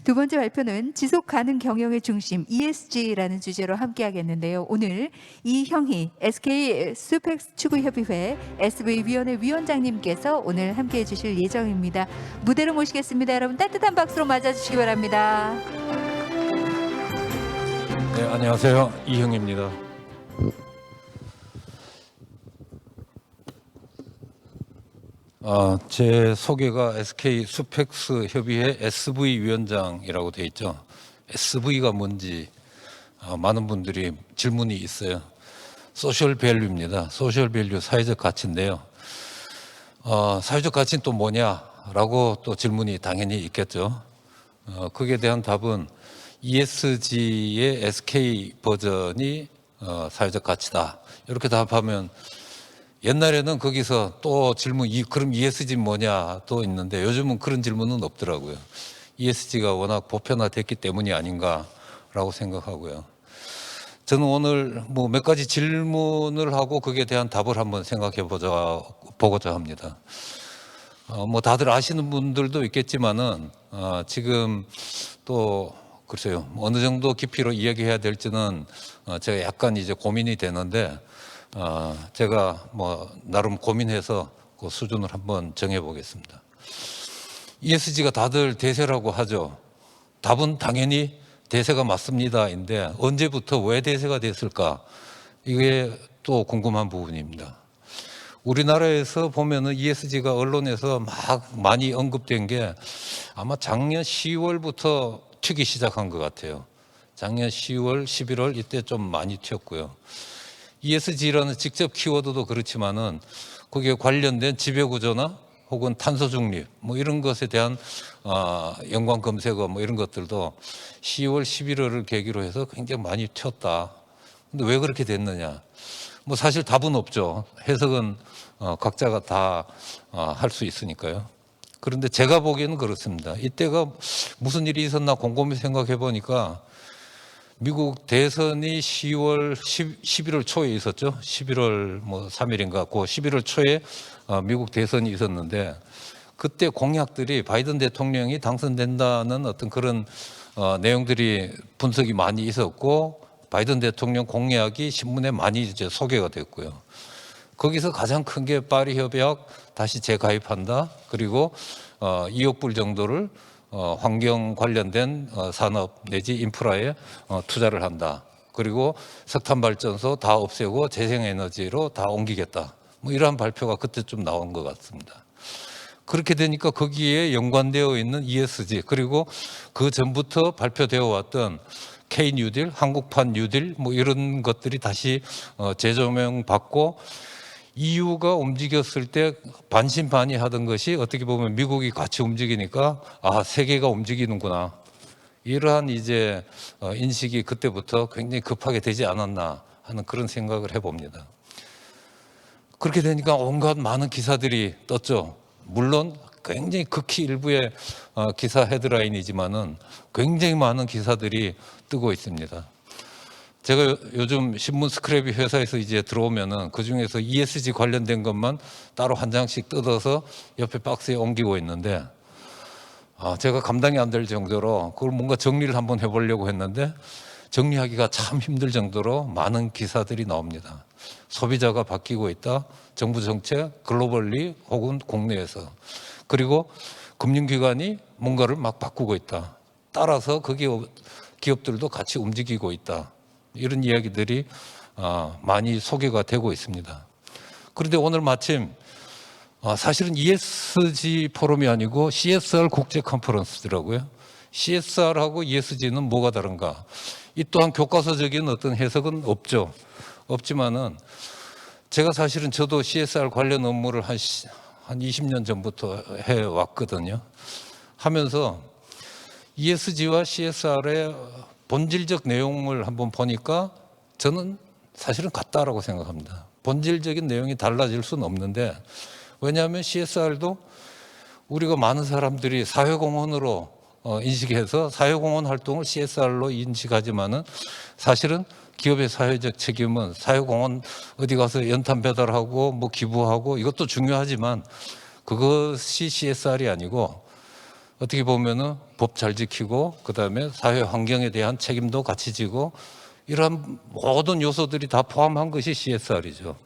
두 번째 발표는 지속 가능 경영의 중심 ESG라는 주제로 함께 하겠는데요. 오늘 이형희 SK 수펙스 추구협의회 SV위원회 위원장님께서 오늘 함께 해주실 예정입니다. 무대로 모시겠습니다. 여러분 따뜻한 박수로 맞아주시기 바랍니다. 네, 안녕하세요. 이형희입니다. 제 소개가 SK 수펙스 협의회 SV 위원장이라고 되어 있죠. SV가 뭔지 많은 분들이 질문이 있어요. 소셜 밸류입니다. 소셜 밸류, 사회적 가치인데요. 사회적 가치는 또 뭐냐라고 또 질문이 당연히 있겠죠. 거기에 대한 답은 ESG의 SK 버전이 사회적 가치다. 이렇게 답하면 옛날에는 거기서 또 질문, 그럼 ESG는 뭐냐 또 있는데 요즘은 그런 질문은 없더라고요. ESG가 워낙 보편화됐기 때문이 아닌가라고 생각하고요. 저는 오늘 뭐 몇 가지 질문을 하고 거기에 대한 답을 한번 생각해 보고자 합니다. 뭐 다들 아시는 분들도 있겠지만은 지금 또 글쎄요 어느 정도 깊이로 이야기해야 될지는 제가 약간 이제 고민이 되는데 제가 뭐 나름 고민해서 그 수준을 한번 정해 보겠습니다. ESG가 다들 대세라고 하죠. 답은 당연히 대세가 맞습니다인데 언제부터 왜 대세가 됐을까? 이게 또 궁금한 부분입니다. 우리나라에서 보면은 ESG가 언론에서 막 많이 언급된 게 아마 작년 10월부터 튀기 시작한 것 같아요. 작년 10월, 11월 이때 좀 많이 튀었고요. ESG라는 직접 키워드도 그렇지만은 거기에 관련된 지배구조나 혹은 탄소 중립 뭐 이런 것에 대한 연관 검색어 뭐 이런 것들도 10월, 11월을 계기로 해서 굉장히 많이 튀었다. 근데 왜 그렇게 됐느냐? 뭐 사실 답은 없죠. 해석은 각자가 다 할 수 있으니까요. 그런데 제가 보기에는 그렇습니다. 이때가 무슨 일이 있었나 곰곰이 생각해 보니까 미국 대선이 11월 초에 있었죠. 11월 뭐 3일인가 그 11월 초에 미국 대선이 있었는데 그때 공약들이 바이든 대통령이 당선된다는 어떤 그런 내용들이 분석이 많이 있었고 바이든 대통령 공약이 신문에 많이 이제 소개가 됐고요. 거기서 가장 큰 게 파리 협약 다시 재가입한다. 그리고 2억 불 정도를 환경 관련된 산업 내지 인프라에 투자를 한다. 그리고 석탄 발전소 다 없애고 재생에너지로 다 옮기겠다. 뭐 이러한 발표가 그때 좀 나온 것 같습니다. 그렇게 되니까 거기에 연관되어 있는 ESG 그리고 그 전부터 발표되어 왔던 K 뉴딜, 한국판 뉴딜 뭐 이런 것들이 다시 재조명 받고 EU가 움직였을 때 반신반의하던 것이 어떻게 보면 미국이 같이 움직이니까 세계가 움직이는구나. 이러한 이제 인식이 그때부터 굉장히 급하게 되지 않았나 하는 그런 생각을 해봅니다. 그렇게 되니까 온갖 많은 기사들이 떴죠. 물론 굉장히 극히 일부의 기사 헤드라인이지만은 굉장히 많은 기사들이 뜨고 있습니다. 제가 요즘 신문 스크랩이 회사에서 이제 들어오면은 그 중에서 ESG 관련된 것만 따로 한 장씩 뜯어서 옆에 박스에 옮기고 있는데 제가 감당이 안 될 정도로 그걸 뭔가 정리를 한번 해보려고 했는데 정리하기가 참 힘들 정도로 많은 기사들이 나옵니다. 소비자가 바뀌고 있다. 정부 정책, 글로벌리 혹은 국내에서. 그리고 금융기관이 뭔가를 막 바꾸고 있다. 따라서 그 기업들도 같이 움직이고 있다. 이런 이야기들이 많이 소개가 되고 있습니다. 그런데 오늘 마침 사실은 ESG 포럼이 아니고 CSR 국제 컨퍼런스더라고요. CSR하고 ESG는 뭐가 다른가? 이 또한 교과서적인 어떤 해석은 없지만은 제가 사실은 저도 CSR 관련 업무를 한 20년 전부터 해왔거든요. 하면서 ESG와 CSR의 본질적 내용을 한번 보니까 저는 사실은 같다라고 생각합니다. 본질적인 내용이 달라질 수는 없는데 왜냐하면 CSR도 우리가 많은 사람들이 사회공헌으로 인식해서 사회공헌 활동을 CSR로 인식하지만은 사실은 기업의 사회적 책임은 사회공헌 어디 가서 연탄 배달하고 뭐 기부하고 이것도 중요하지만 그것이 CSR이 아니고 어떻게 보면은 법 잘 지키고 그다음에 사회 환경에 대한 책임도 같이 지고 이러한 모든 요소들이 다 포함한 것이 CSR이죠.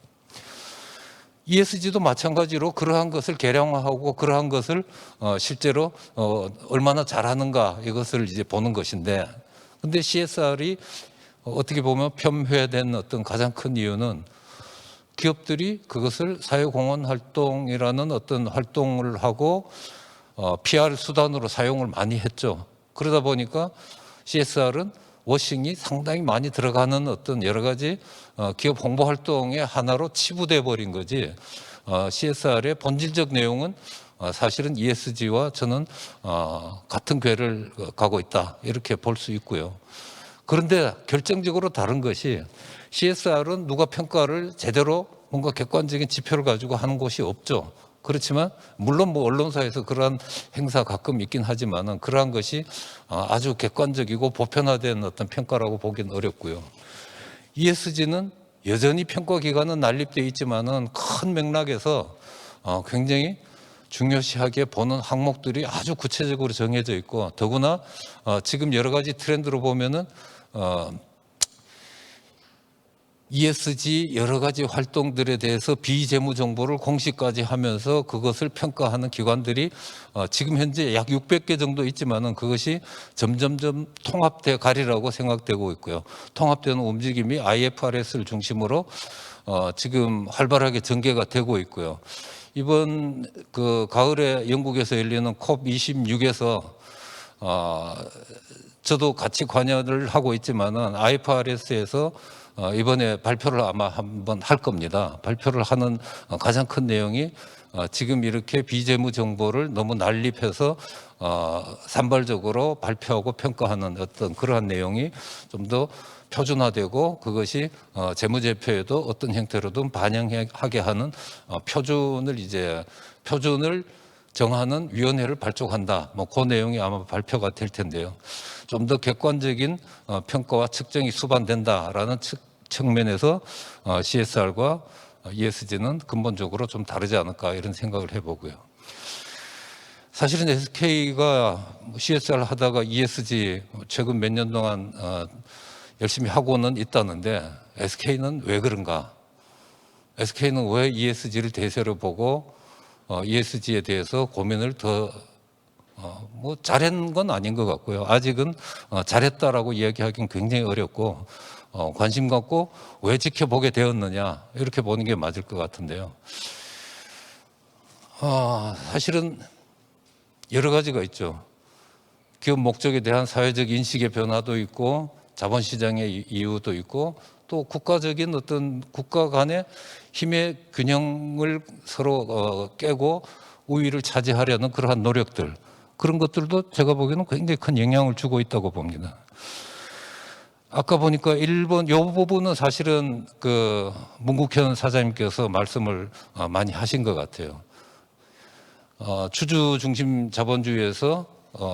ESG도 마찬가지로 그러한 것을 계량화하고 그러한 것을 실제로 얼마나 잘하는가 이것을 이제 보는 것인데, 근데 CSR이 어떻게 보면 폄훼된 어떤 가장 큰 이유는 기업들이 그것을 사회공헌 활동이라는 어떤 활동을 하고 PR 수단으로 사용을 많이 했죠. 그러다 보니까 CSR은 워싱이 상당히 많이 들어가는 어떤 여러 가지 기업 홍보 활동의 하나로 치부돼 버린 거지. CSR의 본질적 내용은 사실은 ESG와 저는 같은 궤를 가고 있다 이렇게 볼 수 있고요. 그런데 결정적으로 다른 것이 CSR은 누가 평가를 제대로 뭔가 객관적인 지표를 가지고 하는 곳이 없죠. 그렇지만 물론 뭐 언론사에서 그러한 행사 가끔 있긴 하지만은 그러한 것이 아주 객관적이고 보편화된 어떤 평가라고 보기는 어렵고요. ESG는 여전히 평가 기관은 난립되어 있지만은 큰 맥락에서 굉장히 중요시하게 보는 항목들이 아주 구체적으로 정해져 있고, 더구나 지금 여러 가지 트렌드로 보면은 ESG 여러 가지 활동들에 대해서 비재무 정보를 공시까지 하면서 그것을 평가하는 기관들이 지금 현재 약 600개 정도 있지만은 그것이 점점점 통합돼 가리라고 생각되고 있고요. 통합되는 움직임이 IFRS를 중심으로 지금 활발하게 전개가 되고 있고요. 이번 그 가을에 영국에서 열리는 COP26에서 저도 같이 관여를 하고 있지만은 IFRS에서 이번에 발표를 아마 한번 할 겁니다. 발표를 하는 가장 큰 내용이 지금 이렇게 비재무 정보를 너무 난립해서 산발적으로 발표하고 평가하는 어떤 그러한 내용이 좀 더 표준화되고 그것이 재무제표에도 어떤 형태로든 반영하게 하는 표준을 정하는 위원회를 발족한다. 뭐 그 내용이 아마 발표가 될 텐데요. 좀 더 객관적인 평가와 측정이 수반된다라는 측면에서 CSR과 ESG는 근본적으로 좀 다르지 않을까 이런 생각을 해보고요. 사실은 SK가 CSR 하다가 ESG 최근 몇 년 동안 열심히 하고는 있다는데 SK는 왜 그런가? SK는 왜 ESG를 대세로 보고 ESG에 대해서 고민을 더 뭐 잘한 건 아닌 것 같고요. 아직은 잘했다라고 이야기하기는 굉장히 어렵고 관심 갖고 왜 지켜보게 되었느냐 이렇게 보는 게 맞을 것 같은데요. 사실은 여러 가지가 있죠. 기업 목적에 대한 사회적 인식의 변화도 있고 자본시장의 이유도 있고 또 국가적인 어떤 국가 간의 힘의 균형을 서로 깨고 우위를 차지하려는 그러한 노력들, 그런 것들도 제가 보기에는 굉장히 큰 영향을 주고 있다고 봅니다. 아까 보니까 일본 요 부분은 사실은 그 문국현 사장님께서 말씀을 많이 하신 것 같아요. 주주 중심 자본주의에서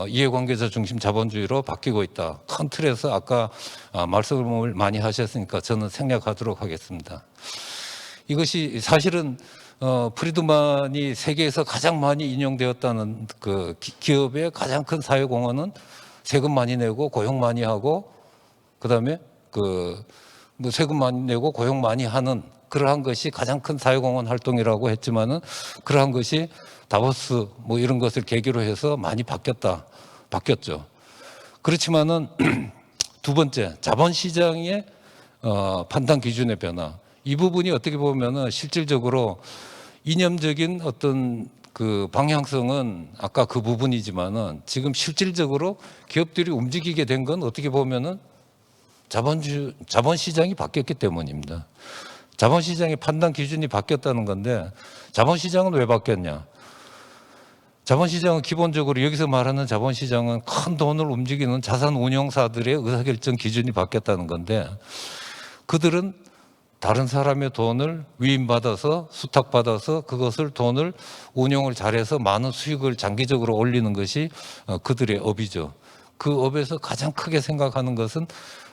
이해관계자 중심 자본주의로 바뀌고 있다. 큰 틀에서 아까 말씀을 많이 하셨으니까 저는 생략하도록 하겠습니다. 이것이 사실은 프리드만이 세계에서 가장 많이 인용되었다는 그 기업의 가장 큰 사회 공헌은 세금 많이 내고 고용 많이 하고 그다음에 뭐 세금 많이 내고 고용 많이 하는 그러한 것이 가장 큰 사회 공헌 활동이라고 했지만은 그러한 것이 다보스 뭐 이런 것을 계기로 해서 많이 바뀌었죠. 그렇지만은 두 번째 자본시장의 판단 기준의 변화, 이 부분이 어떻게 보면은 실질적으로 이념적인 어떤 그 방향성은 아까 그 부분이지만은 지금 실질적으로 기업들이 움직이게 된 건 어떻게 보면은 자본시장이 바뀌었기 때문입니다. 자본시장의 판단 기준이 바뀌었다는 건데 자본시장은 왜 바뀌었냐? 자본시장은 기본적으로 여기서 말하는 자본시장은 큰 돈을 움직이는 자산 운용사들의 의사결정 기준이 바뀌었다는 건데 그들은 다른 사람의 돈을 위임받아서 수탁받아서 그것을 돈을 운용을 잘해서 많은 수익을 장기적으로 올리는 것이 그들의 업이죠. 그 업에서 가장 크게 생각하는 것은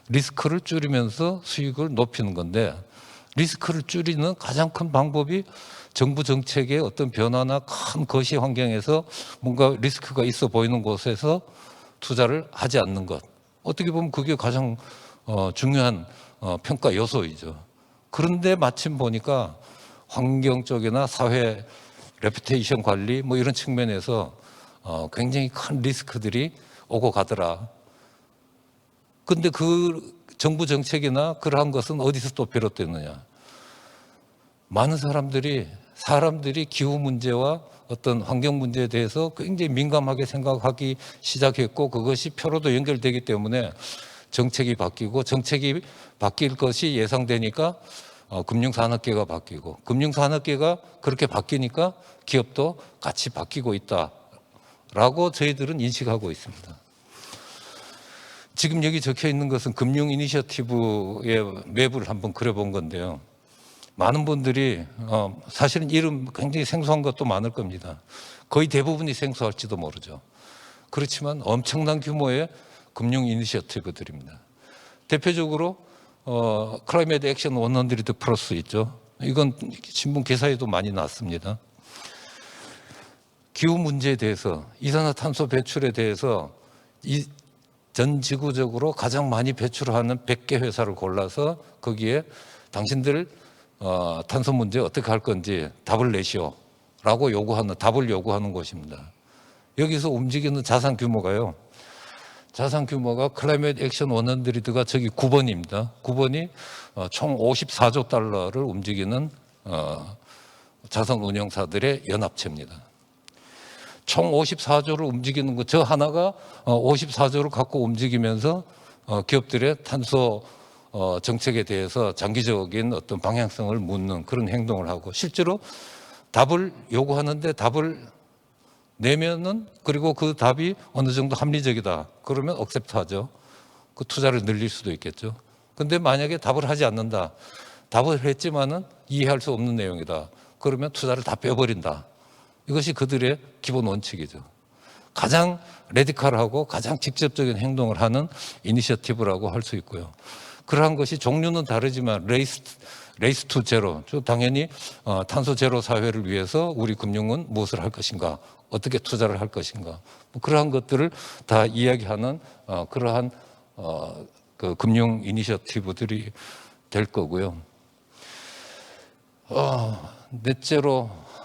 리스크를 줄이면서 수익을 높이는 건데 리스크를 줄이는 가장 큰 방법이 정부 정책의 어떤 변화나 큰 거시 환경에서 뭔가 리스크가 있어 보이는 곳에서 투자를 하지 않는 것. 어떻게 보면 그게 가장 중요한 평가 요소이죠. 그런데 마침 보니까 환경 쪽이나 사회 레퓨테이션 관리 뭐 이런 측면에서 굉장히 큰 리스크들이 오고 가더라. 근데 그 정부 정책이나 그러한 것은 어디서 또 비롯됐느냐. 많은 사람들이 기후 문제와 어떤 환경 문제에 대해서 굉장히 민감하게 생각하기 시작했고, 그것이 표로도 연결되기 때문에 정책이 바뀌고, 정책이 바뀔 것이 예상되니까 금융산업계가 바뀌고, 금융산업계가 그렇게 바뀌니까 기업도 같이 바뀌고 있다라고 저희들은 인식하고 있습니다. 지금 여기 적혀 있는 것은 금융 이니셔티브의 맵을 한번 그려본 건데요. 많은 분들이 사실은 이름 굉장히 생소한 것도 많을 겁니다. 거의 대부분이 생소할지도 모르죠. 그렇지만 엄청난 규모의 금융 이니셔티브들입니다. 대표적으로 클라이메이트 액션 100 플러스 있죠. 이건 신문 기사에도 많이 났습니다. 기후 문제에 대해서, 이산화탄소 배출에 대해서 전 지구적으로 가장 많이 배출하는 100개 회사를 골라서 거기에 당신들 탄소 문제 어떻게 할 건지 답을 내시오라고 답을 요구하는 곳입니다. 여기서 움직이는 자산 규모가 클라이메이트 액션 100가 저기 9번입니다. 9번이 총 54조 달러를 움직이는 자산 운용사들의 연합체입니다. 총 54조를 움직이는 것, 저 하나가 54조를 갖고 움직이면서 기업들의 탄소 정책에 대해서 장기적인 어떤 방향성을 묻는 그런 행동을 하고, 실제로 답을 요구하는데 답을 내면은, 그리고 그 답이 어느 정도 합리적이다 그러면 억셉트하죠. 그 투자를 늘릴 수도 있겠죠. 근데 만약에 답을 하지 않는다, 답을 했지만은 이해할 수 없는 내용이다 그러면 투자를 다 빼버린다. 이것이 그들의 기본 원칙이죠. 가장 레디컬하고 가장 직접적인 행동을 하는 이니셔티브라고 할 수 있고요. 그러한 것이 종류는 다르지만 레이스 투 제로, 당연히 탄소 제로 사회를 위해서 우리 금융은 무엇을 할 것인가, 어떻게 투자를 할 것인가, 그러한 것들을 다 이야기하는 그러한 그 금융 이니셔티브들이 될 거고요.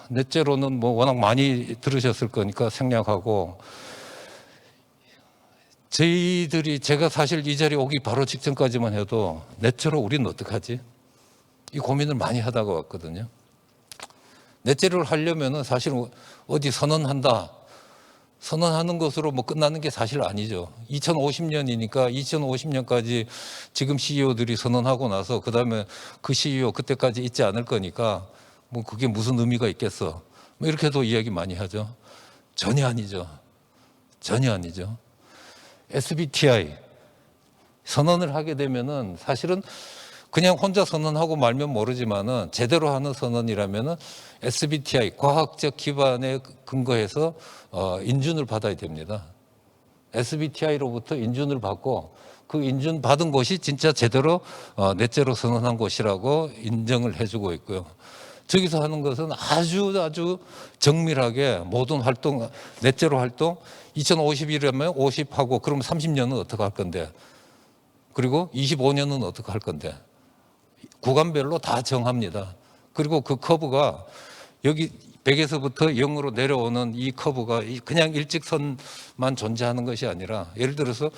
넷째로는 뭐 워낙 많이 들으셨을 거니까 생략하고, 제가 사실 이 자리에 오기 바로 직전까지만 해도 넷째로 우리는 어떡하지? 이 고민을 많이 하다가 왔거든요. 넷째를 하려면은 사실 어디 선언하는 것으로 뭐 끝나는 게 사실 아니죠. 2050년이니까 2050년까지 지금 CEO들이 선언하고 나서 그다음에 그 CEO 그때까지 있지 않을 거니까 뭐 그게 무슨 의미가 있겠어. 뭐 이렇게도 이야기 많이 하죠. 전혀 아니죠. SBTI 선언을 하게 되면은 사실은 그냥 혼자 선언하고 말면 모르지만은 제대로 하는 선언이라면은 SBTI 과학적 기반에 근거해서 인준을 받아야 됩니다. SBTI로부터 인준을 받고 그 인준 받은 곳이 진짜 제대로 넷째로 선언한 곳이라고 인정을 해주고 있고요. 저기서 하는 것은 아주 정밀하게 모든 활동, 넷째로 활동, 2050이라면 50하고 그럼 30년은 어떻게 할 건데, 그리고 25년은 어떻게 할 건데, 구간별로 다 정합니다. 그리고 그 커브가 여기 100에서부터 0으로 내려오는 이 커브가 그냥 일직선만 존재하는 것이 아니라, 예를 들어서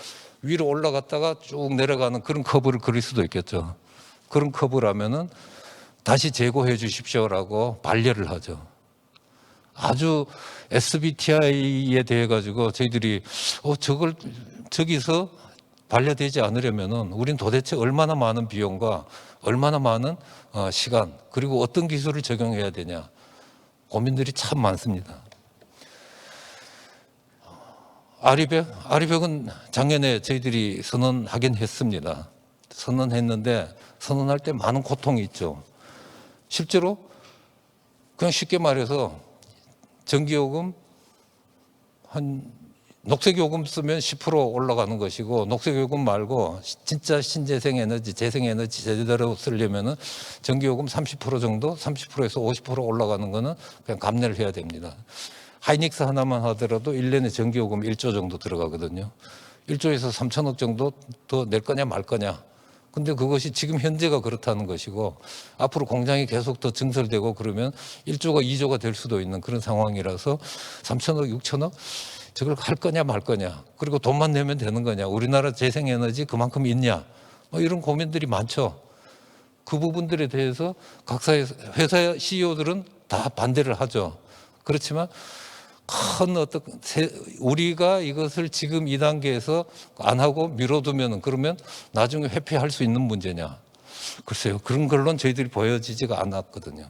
위로 올라갔다가 쭉 내려가는 그런 커브를 그릴 수도 있겠죠. 그런 커브라면은 다시 재고해 주십시오라고 반려를 하죠. 아주 SBTI에 대해 가지고 저희들이 저기서 반려되지 않으려면은 우린 도대체 얼마나 많은 비용과 얼마나 많은 시간, 그리고 어떤 기술을 적용해야 되냐, 고민들이 참 많습니다. 아리백은 작년에 저희들이 선언하긴 했습니다. 선언했는데 선언할 때 많은 고통이 있죠. 실제로 그냥 쉽게 말해서 전기요금 한 녹색요금 쓰면 10% 올라가는 것이고, 녹색요금 말고 진짜 신재생 에너지, 재생 에너지 제대로 쓰려면은 전기요금 30% 정도, 30%에서 50% 올라가는 거는 그냥 감내를 해야 됩니다. 하이닉스 하나만 하더라도 1년에 전기요금 1조 정도 들어가거든요. 1조에서 3천억 정도 더 낼 거냐 말 거냐. 근데 그것이 지금 현재가 그렇다는 것이고, 앞으로 공장이 계속 더 증설되고 그러면 1조가 2조가 될 수도 있는 그런 상황이라서 3천억, 6천억 저걸 할 거냐 말 거냐, 그리고 돈만 내면 되는 거냐, 우리나라 재생에너지 그만큼 있냐, 뭐 이런 고민들이 많죠. 그 부분들에 대해서 각 회사 CEO들은 다 반대를 하죠. 그렇지만 큰 어떤 우리가 이것을 지금 이 단계에서 안 하고 미뤄두면 그러면 나중에 회피할 수 있는 문제냐? 글쎄요, 그런 걸로는 저희들이 보여지지가 않았거든요.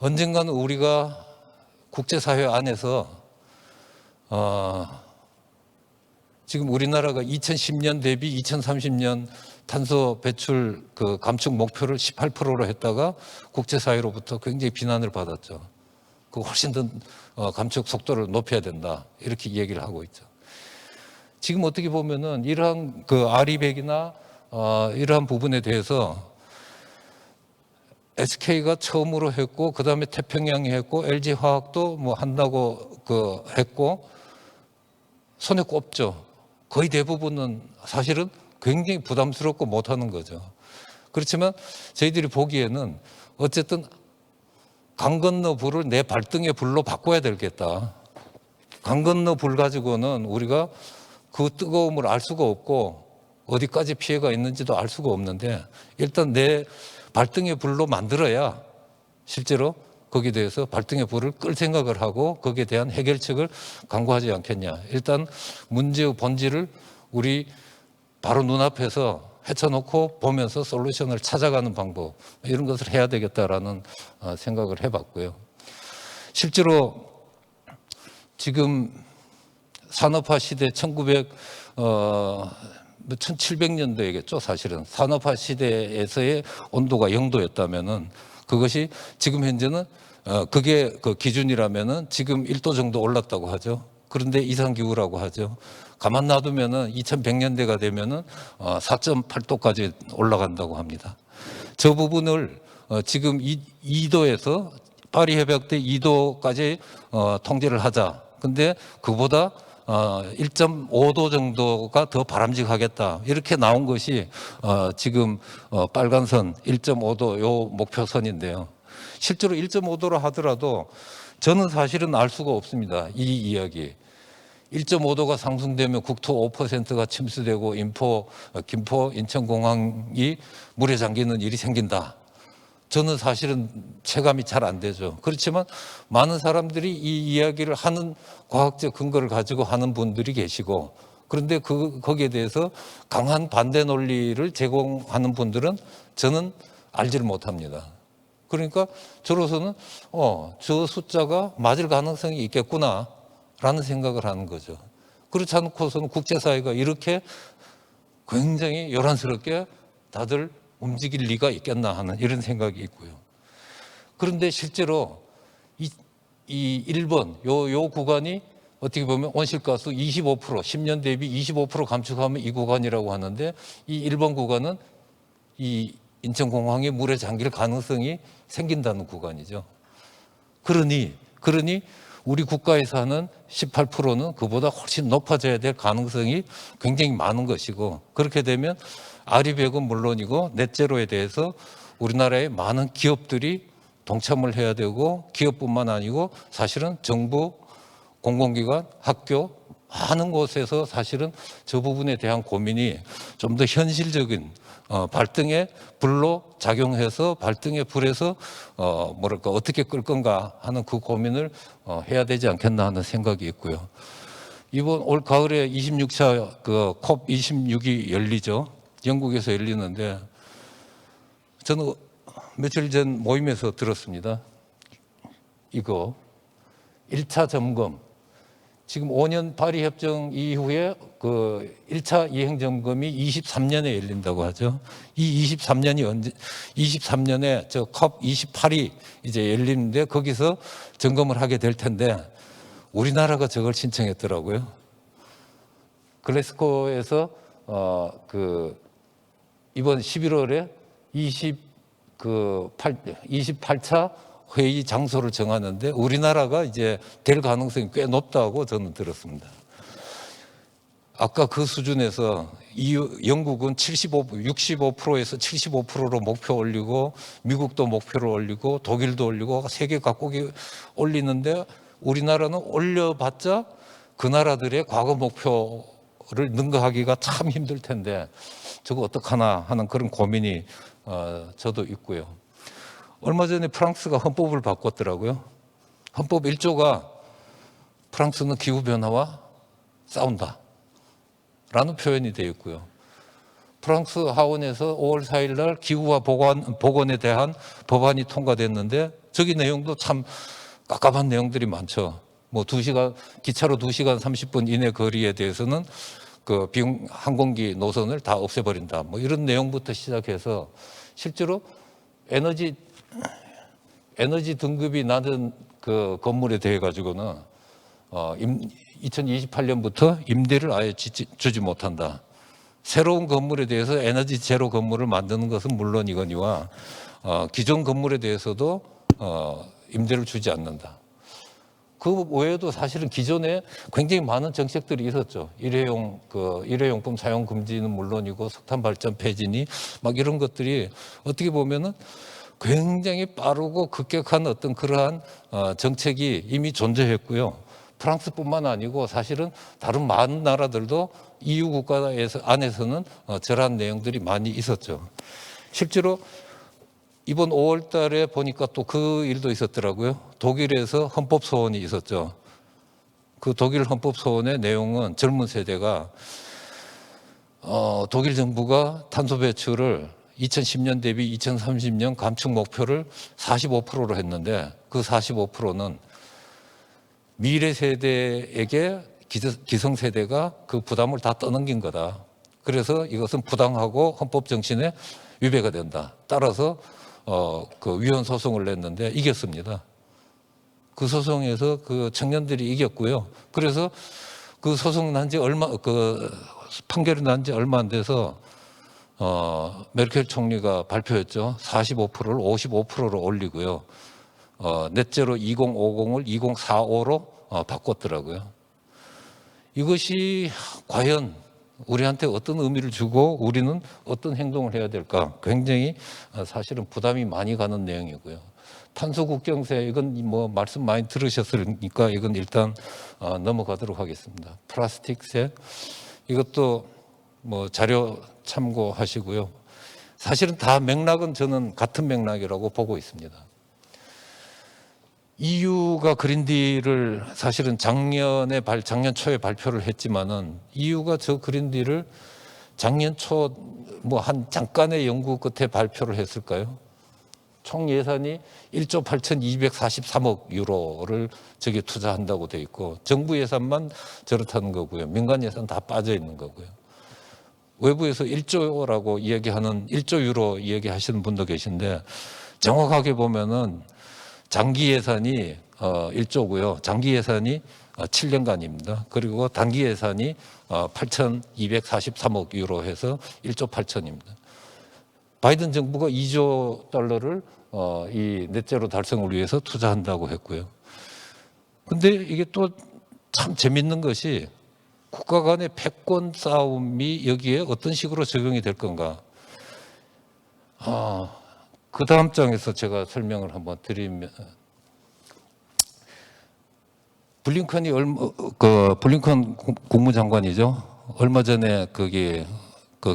언젠가는 우리가 국제사회 안에서 지금 우리나라가 2010년 대비 2030년 탄소 배출 그 감축 목표를 18%로 했다가 국제사회로부터 굉장히 비난을 받았죠. 그 훨씬 더 감축 속도를 높여야 된다, 이렇게 얘기를 하고 있죠. 지금 어떻게 보면은 이러한 그 아리백이나 이러한 부분에 대해서 SK가 처음으로 했고, 그 다음에 태평양이 했고, LG 화학도 뭐 한다고 그 했고, 손에 꼽죠. 거의 대부분은 사실은 굉장히 부담스럽고 못하는 거죠. 그렇지만 저희들이 보기에는 어쨌든 강 건너 불을 내 발등의 불로 바꿔야 되겠다. 강 건너 불 가지고는 우리가 그 뜨거움을 알 수가 없고 어디까지 피해가 있는지도 알 수가 없는데, 일단 내 발등의 불로 만들어야 실제로 거기에 대해서 발등의 불을 끌 생각을 하고 거기에 대한 해결책을 강구하지 않겠냐. 일단 문제의 본질을 우리 바로 눈앞에서 헤쳐놓고 보면서 솔루션을 찾아가는 방법, 이런 것을 해야 되겠다라는 생각을 해봤고요. 실제로 지금 산업화 시대 1700년도이겠죠. 사실은 산업화 시대에서의 온도가 0도였다면은 그것이 지금 현재는 그게 그 기준이라면은 지금 1도 정도 올랐다고 하죠. 그런데 이상기후라고 하죠. 가만 놔두면은 2100년대가 되면은 4.8도까지 올라간다고 합니다. 저 부분을 지금 2도에서 파리 협약 때 2도까지 통제를 하자. 근데 그보다 1.5도 정도가 더 바람직하겠다, 이렇게 나온 것이 지금 빨간선 1.5도 요 목표선인데요. 실제로 1.5도로 하더라도 저는 사실은 알 수가 없습니다. 이 이야기. 1.5도가 상승되면 국토 5%가 침수되고 김포, 인천공항이 물에 잠기는 일이 생긴다. 저는 사실은 체감이 잘 안 되죠. 그렇지만 많은 사람들이 이 이야기를 하는 과학적 근거를 가지고 하는 분들이 계시고, 그런데 거기에 대해서 강한 반대 논리를 제공하는 분들은 저는 알지를 못합니다. 그러니까 저로서는 저 숫자가 맞을 가능성이 있겠구나라는 생각을 하는 거죠. 그렇지 않고서는 국제사회가 이렇게 굉장히 요란스럽게 다들 움직일 리가 있겠나 하는 이런 생각이 있고요. 그런데 실제로 이 1번 요 구간이 어떻게 보면 온실가스 25% 10년 대비 25% 감축하면 이 구간이라고 하는데, 이 1번 구간은 이 인천공항에 물에 잠길 가능성이 생긴다는 구간이죠. 그러니 우리 국가에서 하는 18%는 그보다 훨씬 높아져야 될 가능성이 굉장히 많은 것이고, 그렇게 되면 아리백은 물론이고 넷제로에 대해서 우리나라의 많은 기업들이 동참을 해야 되고, 기업뿐만 아니고 사실은 정부, 공공기관, 학교 많은 곳에서 사실은 저 부분에 대한 고민이 좀 더 현실적인 발등에 불로 작용해서 발등에 불에서 어떻게 끌 건가 하는 그 고민을 해야 되지 않겠나 하는 생각이 있고요. 이번 올 가을에 26차 그 컵 26이 열리죠. 영국에서 열리는데 저는 며칠 전 모임에서 들었습니다. 이거 1차 점검, 지금 5년 파리 협정 이후에 그 1차 이행 점검이 23년에 열린다고 하죠. 이 23년에 저 컵 28이 이제 열리는데 거기서 점검을 하게 될 텐데 우리나라가 저걸 신청했더라고요. 글래스고에서 이번 11월에 28차 회의 장소를 정하는데 우리나라가 이제 될 가능성이 꽤 높다고 저는 들었습니다. 아까 그 수준에서 영국은 65%에서 75%로 목표 올리고 미국도 목표를 올리고 독일도 올리고 세계 각국이 올리는데 우리나라는 올려봤자 그 나라들의 과거 목표를 능가하기가 참 힘들 텐데 저거 어떡하나 하는 그런 고민이 저도 있고요. 얼마 전에 프랑스가 헌법을 바꿨더라고요. 헌법 1조가 프랑스는 기후변화와 싸운다 라는 표현이 되어 있고요. 프랑스 하원에서 5월 4일 날 기후와 보건에 대한 법안이 통과됐는데 저기 내용도 참 깝깝한 내용들이 많죠. 뭐 기차로 2시간 30분 이내 거리에 대해서는 그 비용 항공기 노선을 다 없애버린다. 뭐 이런 내용부터 시작해서 실제로 에너지 등급이 낮은 그 건물에 대해 가지고는 2028년부터 임대를 아예 주지 못한다. 새로운 건물에 대해서 에너지 제로 건물을 만드는 것은 물론이거니와 기존 건물에 대해서도 임대를 주지 않는다. 그 외에도 사실은 기존에 굉장히 많은 정책들이 있었죠. 일회용품 사용 금지는 물론이고 석탄 발전 폐진이 막 이런 것들이 어떻게 보면은 굉장히 빠르고 급격한 어떤 그러한 정책이 이미 존재했고요. 프랑스뿐만 아니고 사실은 다른 많은 나라들도 EU 국가 안에서는 저러한 내용들이 많이 있었죠. 실제로 이번 5월 달에 보니까 또 그 일도 있었더라고요. 독일에서 헌법 소원이 있었죠. 그 독일 헌법 소원의 내용은 젊은 세대가 독일 정부가 탄소 배출을 2010년 대비 2030년 감축 목표를 45%로 했는데 그 45%는 미래 세대에게 기성 세대가 그 부담을 다 떠넘긴 거다. 그래서 이것은 부당하고 헌법 정신에 위배가 된다. 따라서 그 위헌 소송을 냈는데 이겼습니다. 그 소송에서 그 청년들이 이겼고요. 그래서 그 소송 판결이 난 지 얼마 안 돼서 메르켈 총리가 발표했죠. 45%를 55%로 올리고요. 넷제로 2050을 2045로 바꿨더라고요. 이것이 과연 우리한테 어떤 의미를 주고 우리는 어떤 행동을 해야 될까? 굉장히 사실은 부담이 많이 가는 내용이고요. 탄소 국경세 이건 뭐 말씀 많이 들으셨으니까 이건 일단 넘어가도록 하겠습니다. 플라스틱세 이것도 뭐 자료 참고하시고요. 사실은 다 맥락은 저는 같은 맥락이라고 보고 있습니다. EU가 그린딜을 사실은 작년 초에 발표를 했지만은 EU가 저 그린딜을 작년 초 뭐 한 잠깐의 연구 끝에 발표를 했을까요? 총 예산이 1조 8,243억 유로를 저기 투자한다고 돼 있고 정부 예산만 저렇다는 거고요. 민간 예산 다 빠져 있는 거고요. 외부에서 1조라고 이야기하는 1조 유로 이야기하시는 분도 계신데 정확하게 보면은 장기 예산이 1조고요. 장기 예산이 7년간입니다. 그리고 단기 예산이 8,243억 유로 해서 1조 8천입니다. 바이든 정부가 2조 달러를 이 넷제로 달성을 위해서 투자한다고 했고요. 근데 이게 또 참 재밌는 것이 국가 간의 패권 싸움이 여기에 어떤 식으로 적용이 될 건가. 그 다음 장에서 제가 설명을 한번 드리면 블링컨 국무장관이죠. 얼마 전에 그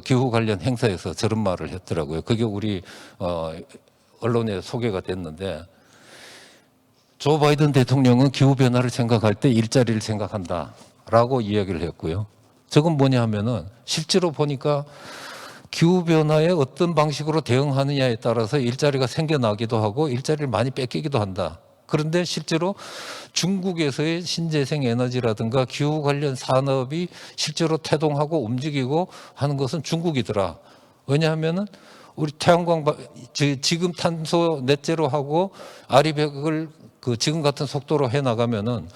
기후 관련 행사에서 저런 말을 했더라고요. 그게 우리 언론에 소개가 됐는데 조 바이든 대통령은 기후 변화를 생각할 때 일자리를 생각한다라고 이야기를 했고요. 저건 뭐냐 하면은 실제로 보니까 기후 변화에 어떤 방식으로 대응하느냐에 따라서 일자리가 생겨나기도 하고 일자리를 많이 뺏기기도 한다. 그런데 실제로 중국에서의 신재생 에너지라든가 기후 관련 산업이 실제로 태동하고 움직이고 하는 것은 중국이더라. 왜냐하면은 우리 태양광 지금 탄소 넷제로 하고 아리백을 그 지금 같은 속도로 해 나가면은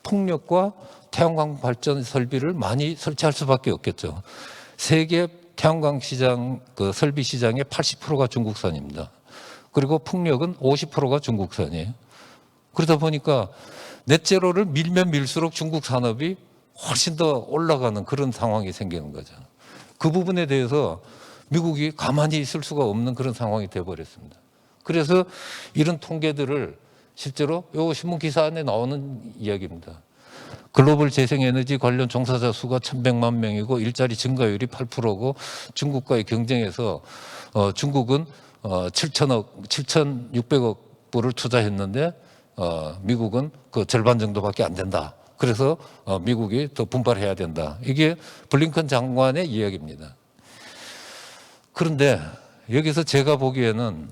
풍력과 태양광 발전 설비를 많이 설치할 수밖에 없겠죠. 세계 태양광 시장 그 설비 시장의 80%가 중국산입니다. 그리고 풍력은 50%가 중국산이에요. 그러다 보니까 넷제로를 밀면 밀수록 중국 산업이 훨씬 더 올라가는 그런 상황이 생기는 거죠. 그 부분에 대해서 미국이 가만히 있을 수가 없는 그런 상황이 되어버렸습니다. 그래서 이런 통계들을 실제로 요 신문 기사 안에 나오는 이야기입니다. 글로벌 재생에너지 관련 종사자 수가 1,100만 명이고 일자리 증가율이 8%고 중국과의 경쟁에서 중국은 7,600억 불을 투자했는데 미국은 그 절반 정도밖에 안 된다. 그래서 미국이 더 분발해야 된다. 이게 블링컨 장관의 이야기입니다. 그런데 여기서 제가 보기에는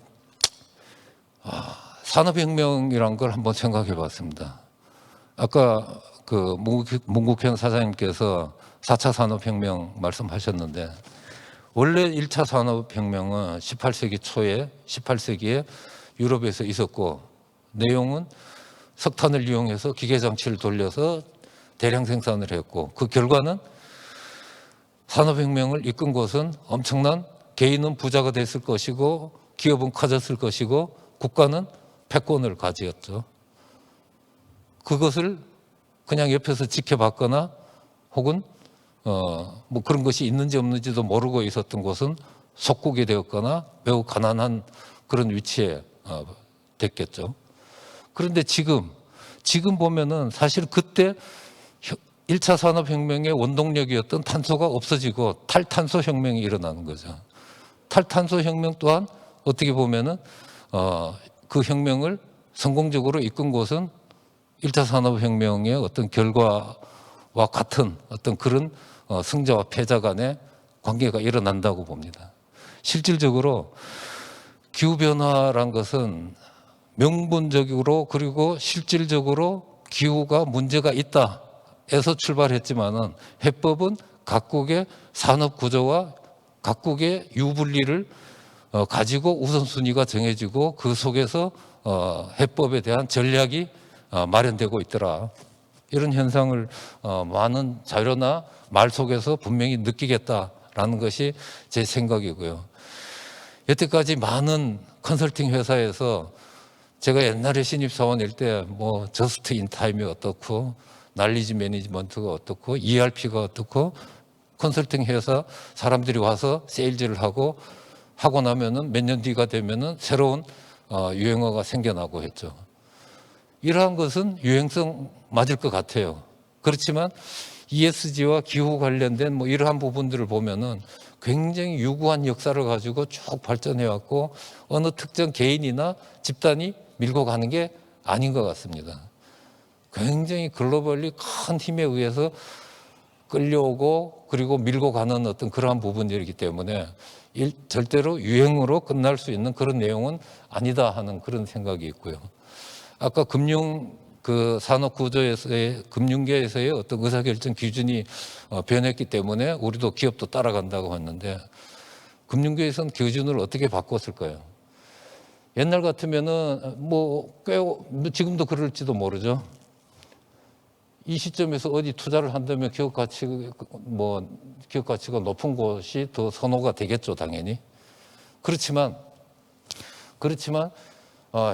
산업혁명이란 걸 한번 생각해 봤습니다. 아까 그 문국현 사장님께서 4차 산업혁명 말씀하셨는데 원래 1차 산업혁명은 18세기 초에 18세기에 유럽에서 있었고 내용은 석탄을 이용해서 기계장치를 돌려서 대량 생산을 했고 그 결과는 산업혁명을 이끈 것은 엄청난 개인은 부자가 됐을 것이고 기업은 커졌을 것이고 국가는 패권을 가지었죠. 그것을 그냥 옆에서 지켜봤거나 혹은 뭐 그런 것이 있는지 없는지도 모르고 있었던 곳은 속국이 되었거나 매우 가난한 그런 위치에 됐겠죠. 그런데 지금 보면은 사실 그때 1차 산업혁명의 원동력이었던 탄소가 없어지고 탈탄소 혁명이 일어나는 거죠. 탈탄소 혁명 또한 어떻게 보면은 그 혁명을 성공적으로 이끈 곳은 1차 산업혁명의 어떤 결과와 같은 어떤 그런 승자와 패자 간의 관계가 일어난다고 봅니다. 실질적으로 기후변화란 것은 명분적으로 그리고 실질적으로 기후가 문제가 있다 에서 출발했지만은 해법은 각국의 산업 구조와 각국의 유분리를 가지고 우선순위가 정해지고 그 속에서 해법에 대한 전략이 마련되고 있더라. 이런 현상을 많은 자료나 말 속에서 분명히 느끼겠다라는 것이 제 생각이고요. 여태까지 많은 컨설팅 회사에서 제가 옛날에 신입사원일 때 뭐 저스트 인 타임이 어떻고 날리지 매니지먼트가 어떻고 ERP가 어떻고 컨설팅 회사 사람들이 와서 세일즈를 하고 나면은 몇 년 뒤가 되면은 새로운 유행어가 생겨나고 했죠. 이러한 것은 유행성 맞을 것 같아요. 그렇지만 ESG와 기후 관련된 뭐 이러한 부분들을 보면은 굉장히 유구한 역사를 가지고 쭉 발전해 왔고 어느 특정 개인이나 집단이 밀고 가는 게 아닌 것 같습니다. 굉장히 글로벌리 큰 힘에 의해서 끌려오고 그리고 밀고 가는 어떤 그러한 부분들이기 때문에 절대로 유행으로 끝날 수 있는 그런 내용은 아니다 하는 그런 생각이 있고요. 아까 금융 그 산업 구조에서의 금융계에서의 어떤 의사결정 기준이 변했기 때문에 우리도 기업도 따라간다고 했는데 금융계에서는 기준을 어떻게 바꿨을까요? 옛날 같으면은 뭐 꽤 지금도 그럴지도 모르죠. 이 시점에서 어디 투자를 한다면 기업 가치가 높은 곳이 더 선호가 되겠죠, 당연히. 그렇지만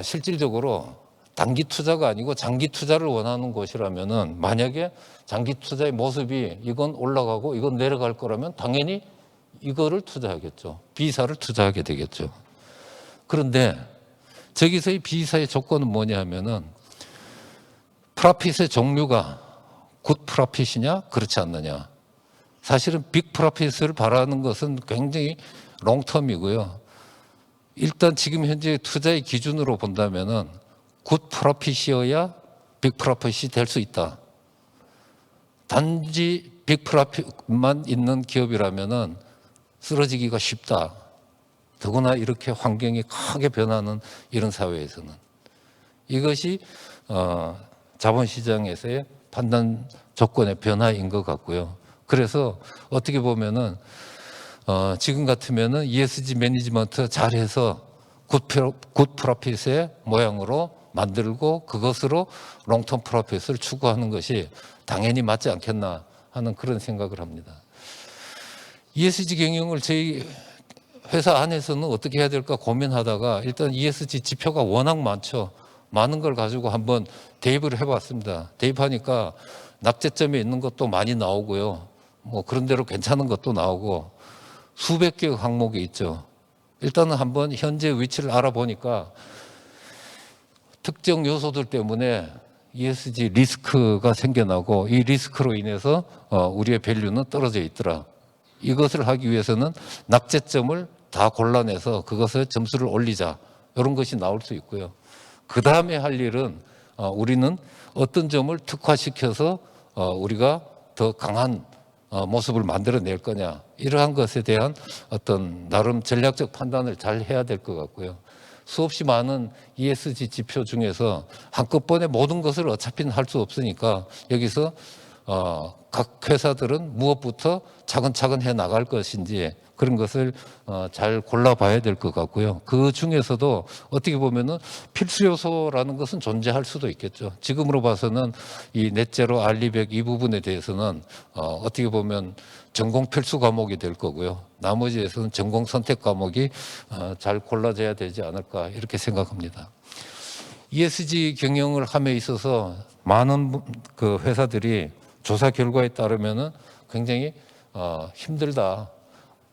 실질적으로 단기 투자가 아니고 장기 투자를 원하는 곳이라면은 만약에 장기 투자의 모습이 이건 올라가고 이건 내려갈 거라면 당연히 이거를 투자하겠죠. B사를 투자하게 되겠죠. 그런데 저기서의 B사의 조건은 뭐냐 하면은 프라핏의 종류가 굿 프라핏이냐 그렇지 않느냐. 사실은 빅 프라핏을 바라는 것은 굉장히 롱텀이고요. 일단 지금 현재 투자의 기준으로 본다면은 굿 프라핏이어야 빅 프라핏이 될 수 있다. 단지 빅 프라핏만 있는 기업이라면은 쓰러지기가 쉽다. 더구나 이렇게 환경이 크게 변하는 이런 사회에서는 이것이 자본시장에서의 판단 조건의 변화인 것 같고요. 그래서 어떻게 보면은 지금 같으면은 ESG 매니지먼트 잘해서 굿 프로핏의 모양으로 만들고 그것으로 롱텀 프로핏을 추구하는 것이 당연히 맞지 않겠나 하는 그런 생각을 합니다. ESG 경영을 저희 회사 안에서는 어떻게 해야 될까 고민하다가 일단 ESG 지표가 워낙 많죠. 많은 걸 가지고 한번 대입을 해봤습니다. 대입하니까 낙제점이 있는 것도 많이 나오고요. 뭐 그런 대로 괜찮은 것도 나오고 수백 개의 항목이 있죠. 일단은 한번 현재 위치를 알아보니까 특정 요소들 때문에 ESG 리스크가 생겨나고 이 리스크로 인해서 우리의 밸류는 떨어져 있더라. 이것을 하기 위해서는 낙제점을 다 골라내서 그것을 점수를 올리자. 이런 것이 나올 수 있고요. 그 다음에 할 일은 우리는 어떤 점을 특화시켜서 우리가 더 강한 모습을 만들어낼 거냐. 이러한 것에 대한 어떤 나름 전략적 판단을 잘 해야 될 것 같고요. 수없이 많은 ESG 지표 중에서 한꺼번에 모든 것을 어차피는 할 수 없으니까 여기서 각 회사들은 무엇부터 차근차근 해 나갈 것인지 그런 것을 잘 골라봐야 될 것 같고요. 그 중에서도 어떻게 보면은 필수 요소라는 것은 존재할 수도 있겠죠. 지금으로 봐서는 이 넷제로 알리백 이 부분에 대해서는 어떻게 보면 전공 필수 과목이 될 거고요. 나머지에서는 전공 선택 과목이 잘 골라져야 되지 않을까 이렇게 생각합니다. ESG 경영을 함에 있어서 많은 그 회사들이 조사 결과에 따르면은 굉장히 힘들다.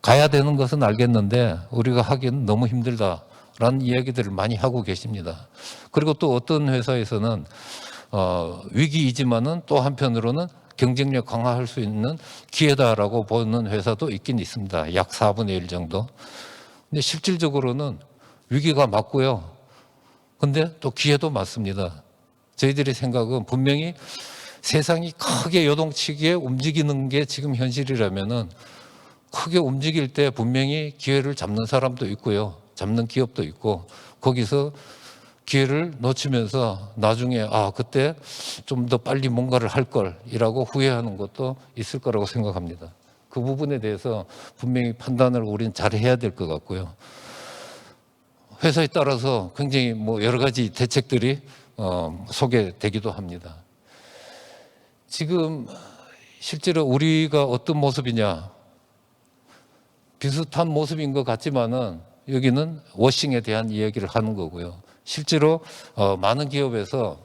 가야 되는 것은 알겠는데 우리가 하기는 너무 힘들다라는 이야기들을 많이 하고 계십니다. 그리고 또 어떤 회사에서는 위기이지만은 또 한편으로는 경쟁력 강화할 수 있는 기회다라고 보는 회사도 있긴 있습니다. 약 4분의 1 정도. 근데 실질적으로는 위기가 맞고요. 근데 또 기회도 맞습니다. 저희들의 생각은 분명히 세상이 크게 요동치게 움직이는 게 지금 현실이라면은 크게 움직일 때 분명히 기회를 잡는 사람도 있고요. 잡는 기업도 있고 거기서 기회를 놓치면서 나중에 그때 좀 더 빨리 뭔가를 할 걸이라고 후회하는 것도 있을 거라고 생각합니다. 그 부분에 대해서 분명히 판단을 우리는 잘 해야 될 것 같고요. 회사에 따라서 굉장히 뭐 여러 가지 대책들이 소개되기도 합니다. 지금 실제로 우리가 어떤 모습이냐 비슷한 모습인 것 같지만은 여기는 워싱에 대한 이야기를 하는 거고요. 실제로 많은 기업에서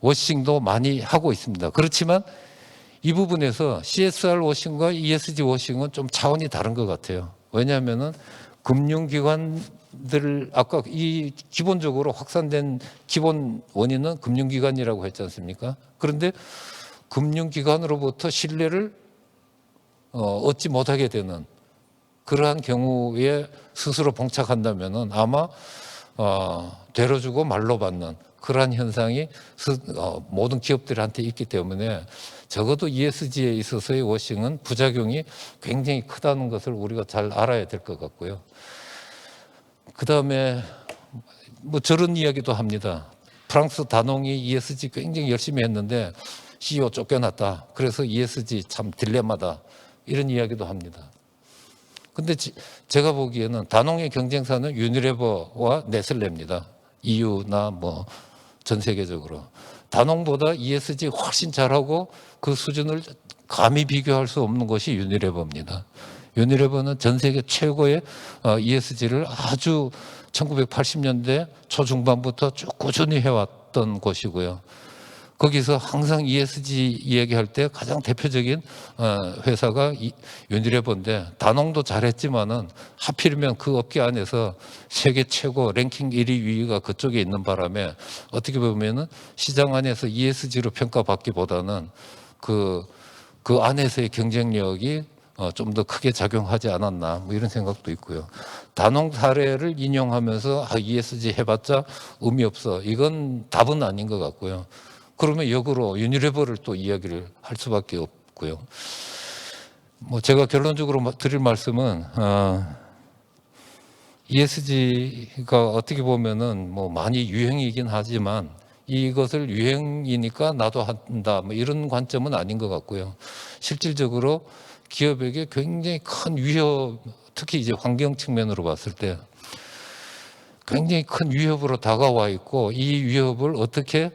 워싱도 많이 하고 있습니다. 그렇지만 이 부분에서 CSR 워싱과 ESG 워싱은 좀 차원이 다른 것 같아요. 왜냐하면은 금융기관들 아까 이 기본적으로 확산된 기본 원인은 금융기관이라고 했지 않습니까? 그런데 금융기관으로부터 신뢰를 얻지 못하게 되는 그러한 경우에 스스로 봉착한다면은 아마 되로 주고 말로 받는 그러한 현상이 모든 기업들한테 있기 때문에 적어도 ESG에 있어서의 워싱은 부작용이 굉장히 크다는 것을 우리가 잘 알아야 될 것 같고요. 그 다음에 뭐 저런 이야기도 합니다. 프랑스 다농이 ESG 굉장히 열심히 했는데 CEO 쫓겨났다. 그래서 ESG 참 딜레마다. 이런 이야기도 합니다. 근데 제가 보기에는 다농의 경쟁사는 유니레버와 네슬레입니다. EU나 뭐 전 세계적으로. 다농보다 ESG 훨씬 잘하고 그 수준을 감히 비교할 수 없는 것이 유니레버입니다. 유니레버는 전 세계 최고의 ESG를 아주 1980년대 초중반부터 쭉 꾸준히 해왔던 곳이고요. 거기서 항상 ESG 이야기할 때 가장 대표적인 회사가 유니레버인데 다농도 잘했지만은 하필이면 그 업계 안에서 세계 최고 랭킹 1위, 2위가 그쪽에 있는 바람에 어떻게 보면은 시장 안에서 ESG로 평가받기보다는 그 안에서의 경쟁력이 좀 더 크게 작용하지 않았나 뭐 이런 생각도 있고요. 다농 사례를 인용하면서 ESG 해봤자 의미 없어. 이건 답은 아닌 것 같고요. 그러면 역으로 유니레버를 또 이야기를 할 수밖에 없고요. 뭐 제가 결론적으로 드릴 말씀은 ESG가 어떻게 보면은 뭐 많이 유행이긴 하지만 이것을 유행이니까 나도 한다 뭐 이런 관점은 아닌 것 같고요. 실질적으로 기업에게 굉장히 큰 위협, 특히 이제 환경 측면으로 봤을 때 굉장히 큰 위협으로 다가와 있고 이 위협을 어떻게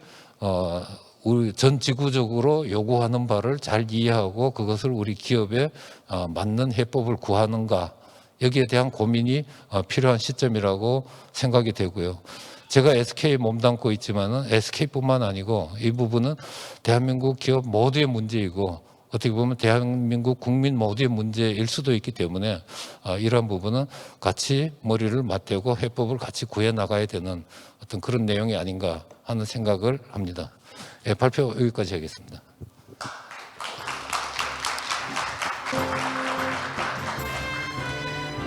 우리 전 지구적으로 요구하는 바를 잘 이해하고 그것을 우리 기업에 맞는 해법을 구하는가 여기에 대한 고민이 필요한 시점이라고 생각이 되고요. 제가 SK에 몸담고 있지만은 SK뿐만 아니고 이 부분은 대한민국 기업 모두의 문제이고 어떻게 보면 대한민국 국민 모두의 문제일 수도 있기 때문에 이러한 부분은 같이 머리를 맞대고 해법을 같이 구해 나가야 되는 어떤 그런 내용이 아닌가 하는 생각을 합니다. 예, 발표 여기까지 하겠습니다.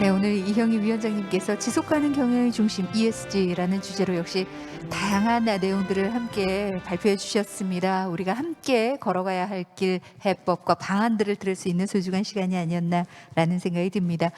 네, 오늘 이형희 위원장님께서 지속가능 경영의 중심 ESG라는 주제로 역시 다양한 내용들을 함께 발표해 주셨습니다. 우리가 함께 걸어가야 할 길 해법과 방안들을 들을 수 있는 소중한 시간이 아니었나라는 생각이 듭니다.